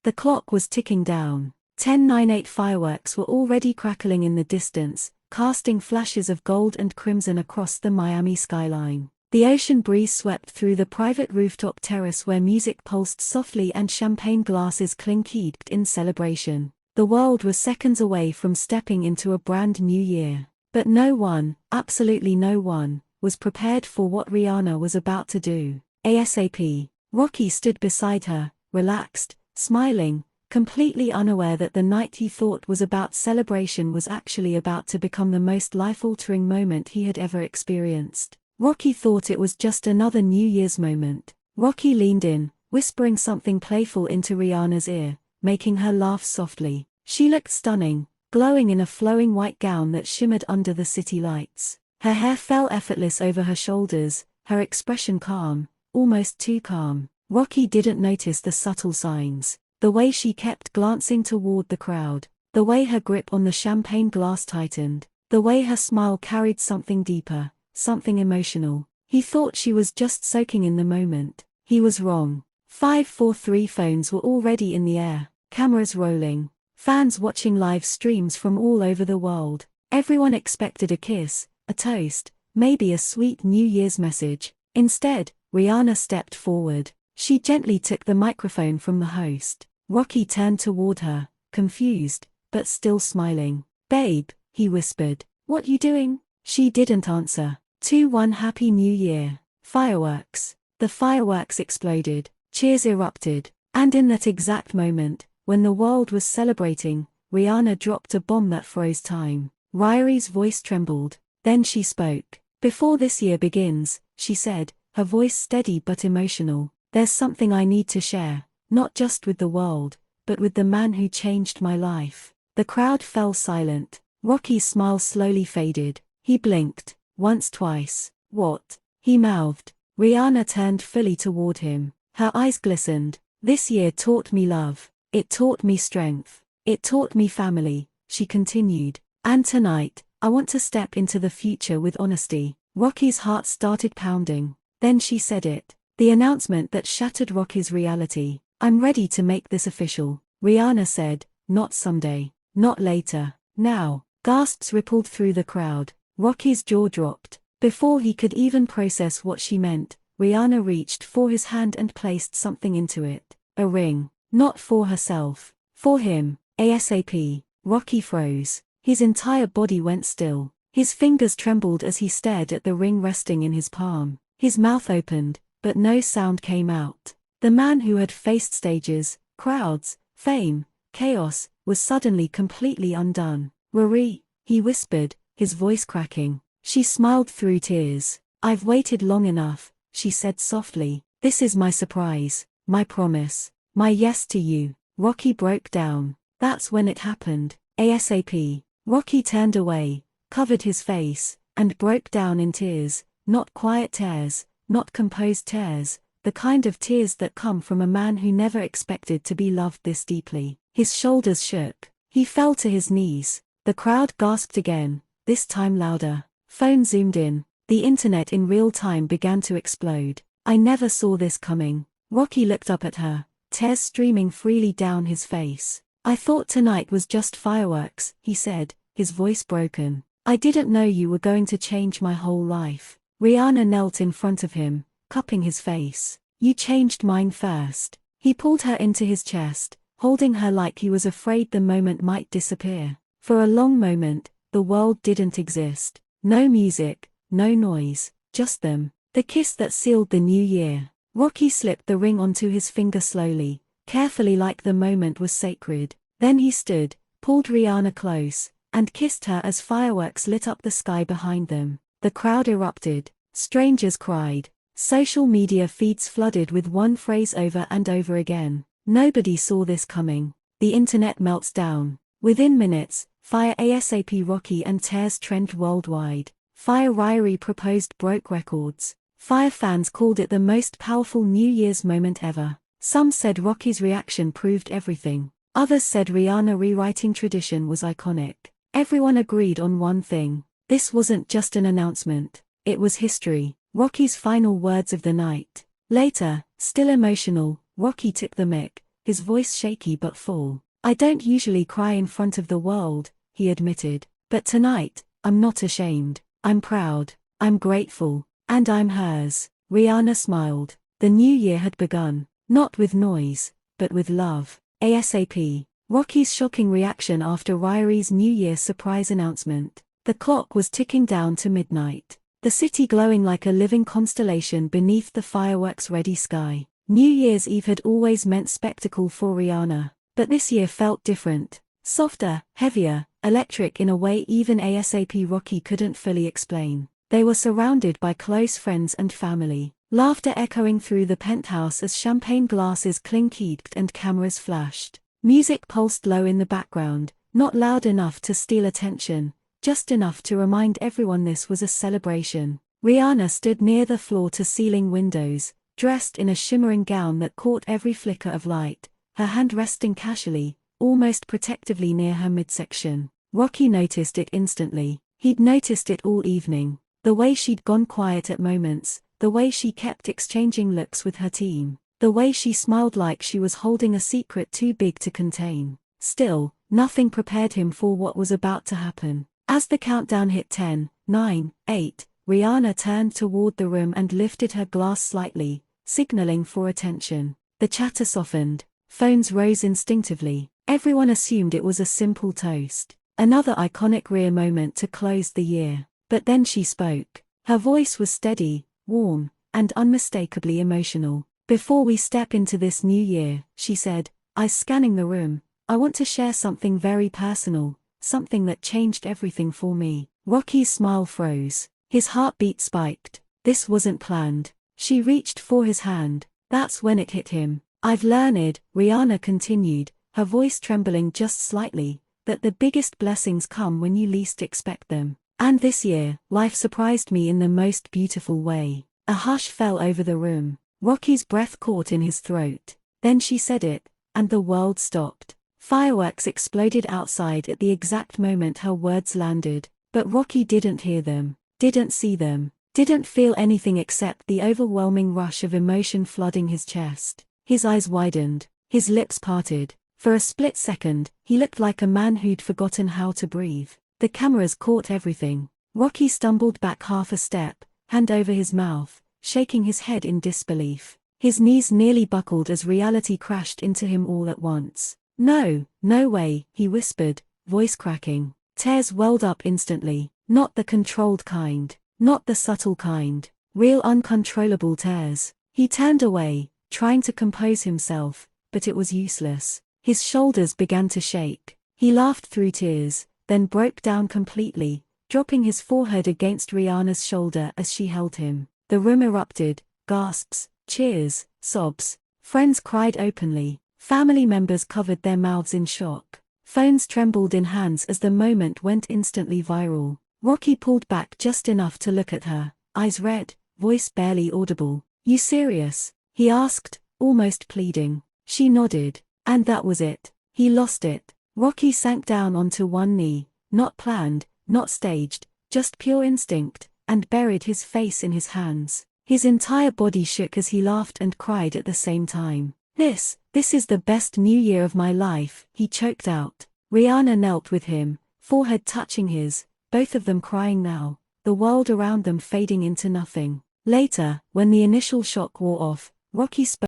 The clock was ticking down. 10:98 fireworks were already crackling in the distance, casting flashes of gold and crimson across the Miami skyline. The ocean breeze swept through the private rooftop terrace where music pulsed softly and champagne glasses clinked in celebration. The world was seconds away from stepping into a brand new year. But no one, absolutely no one, was prepared for what Rihanna was about to do. ASAP. Rocky stood beside her, relaxed, smiling, completely unaware that the night he thought was about celebration was actually about to become the most life-altering moment he had ever experienced. Rocky thought it was just another New Year's moment. Rocky leaned in, whispering something playful into Rihanna's ear, making her laugh softly. She looked stunning, glowing in a flowing white gown that shimmered under the city lights. Her hair fell effortless over her shoulders, her expression calm, almost too calm. Rocky didn't notice the subtle signs. The way she kept glancing toward the crowd, the way her grip on the champagne glass tightened, the way her smile carried something deeper, something emotional. He thought she was just soaking in the moment. He was wrong. 543 phones were already in the air, cameras rolling, fans watching live streams from all over the world. Everyone expected a kiss, a toast, maybe a sweet New Year's message. Instead, Rihanna stepped forward. She gently took the microphone from the host. Rocky turned toward her, confused, but still smiling. "Babe," he whispered. "What you doing?" She didn't answer. 2-1 Happy New Year. Fireworks. The fireworks exploded, cheers erupted, and in that exact moment, when the world was celebrating, Rihanna dropped a bomb that froze time. Riri's voice trembled. Then she spoke. "Before this year begins," she said, her voice steady but emotional, "there's something I need to share, not just with the world, but with the man who changed my life." The crowd fell silent. Rocky's smile slowly faded. He blinked, once, twice. "What?" he mouthed. Rihanna turned fully toward him. Her eyes glistened. "This year taught me love. It taught me strength. It taught me family," she continued. "And tonight, I want to step into the future with honesty." Rocky's heart started pounding. Then she said it. The announcement that shattered Rocky's reality. "I'm ready to make this official," Rihanna said. "Not someday. Not later. Now." Gasps rippled through the crowd. Rocky's jaw dropped. Before he could even process what she meant, Rihanna reached for his hand and placed something into it. A ring. Not for herself. For him. ASAP. Rocky froze. His entire body went still. His fingers trembled as he stared at the ring resting in his palm. His mouth opened, but no sound came out. The man who had faced stages, crowds, fame, chaos, was suddenly completely undone. "Riri," he whispered, his voice cracking. She smiled through tears. "I've waited long enough," she said softly. "This is my surprise, my promise, my yes to you." Rocky broke down. That's when it happened. ASAP. Rocky turned away, covered his face, and broke down in tears. Not quiet tears, not composed tears, the kind of tears that come from a man who never expected to be loved this deeply. His shoulders shook. He fell to his knees. The crowd gasped again, this time louder. Phone zoomed in. The internet in real time began to explode. "I never saw this coming." Rocky looked up at her, tears streaming freely down his face. "I thought tonight was just fireworks," he said, his voice broken. "I didn't know you were going to change my whole life." Rihanna knelt in front of him, cupping his face. "You changed mine first." He pulled her into his chest, holding her like he was afraid the moment might disappear. For a long moment, the world didn't exist. No music, no noise, just them. The kiss that sealed the new year. Rocky slipped the ring onto his finger slowly, carefully, like the moment was sacred. Then he stood, pulled Rihanna close, and kissed her as fireworks lit up the sky behind them. The crowd erupted. Strangers cried. Social media feeds flooded with one phrase over and over again. "Nobody saw this coming." The internet melts down. Within minutes, Fire ASAP Rocky and tears trend worldwide. Fire Riri proposed broke records. Fire fans called it the most powerful New Year's moment ever. Some said Rocky's reaction proved everything. Others said Rihanna rewriting tradition was iconic. Everyone agreed on one thing. This wasn't just an announcement. It was history. Rocky's final words of the night. Later, still emotional, Rocky took the mic, his voice shaky but full. "I don't usually cry in front of the world," he admitted. "But tonight, I'm not ashamed. I'm proud. I'm grateful. And I'm hers." Rihanna smiled. The new year had begun, not with noise, but with love. ASAP. Rocky's shocking reaction after Riri's New Year surprise announcement. The clock was ticking down to midnight, the city glowing like a living constellation beneath the fireworks-ready sky. New Year's Eve had always meant spectacle for Rihanna, but this year felt different. Softer, heavier, electric in a way even ASAP Rocky couldn't fully explain. They were surrounded by close friends and family, laughter echoing through the penthouse as champagne glasses clinked and cameras flashed. Music pulsed low in the background, not loud enough to steal attention, just enough to remind everyone this was a celebration. Rihanna stood near the floor-to-ceiling windows, dressed in a shimmering gown that caught every flicker of light, her hand resting casually, almost protectively near her midsection. Rocky noticed it instantly. He'd noticed it all evening. The way she'd gone quiet at moments, the way she kept exchanging looks with her team, the way she smiled like she was holding a secret too big to contain. Still, nothing prepared him for what was about to happen. As the countdown hit 10, 9, 8, Rihanna turned toward the room and lifted her glass slightly, signaling for attention. The chatter softened. Phones rose instinctively. Everyone assumed it was a simple toast. Another iconic Rhea moment to close the year. But then she spoke. Her voice was steady, warm, and unmistakably emotional. "Before we step into this new year," she said, eyes scanning the room, "I want to share something very personal, something that changed everything for me." Rocky's smile froze. His heartbeat spiked. This wasn't planned. She reached for his hand. That's when it hit him. "I've learned," Rihanna continued, her voice trembling just slightly, "that the biggest blessings come when you least expect them. And this year, life surprised me in the most beautiful way." A hush fell over the room. Rocky's breath caught in his throat. Then she said it, and the world stopped. Fireworks exploded outside at the exact moment her words landed, but Rocky didn't hear them, didn't see them, didn't feel anything except the overwhelming rush of emotion flooding his chest. His eyes widened, his lips parted. For a split second, he looked like a man who'd forgotten how to breathe. The cameras caught everything. Rocky stumbled back half a step, hand over his mouth, shaking his head in disbelief. His knees nearly buckled as reality crashed into him all at once. "No, no way," he whispered, voice cracking. Tears welled up instantly, not the controlled kind, not the subtle kind, real uncontrollable tears. He turned away, trying to compose himself, but it was useless. His shoulders began to shake. He laughed through tears, then broke down completely, dropping his forehead against Rihanna's shoulder as she held him. The room erupted, gasps, cheers, sobs. Friends cried openly. Family members covered their mouths in shock. Phones trembled in hands as the moment went instantly viral. Rocky pulled back just enough to look at her, eyes red, voice barely audible. "You serious?" he asked, almost pleading. She nodded. And that was it. He lost it. Rocky sank down onto one knee, not planned, not staged, just pure instinct, and buried his face in his hands. His entire body shook as he laughed and cried at the same time. This is the best new year of my life," he choked out. Rihanna knelt with him, forehead touching his, both of them crying now, the world around them fading into nothing. Later, when the initial shock wore off, Rocky spoke.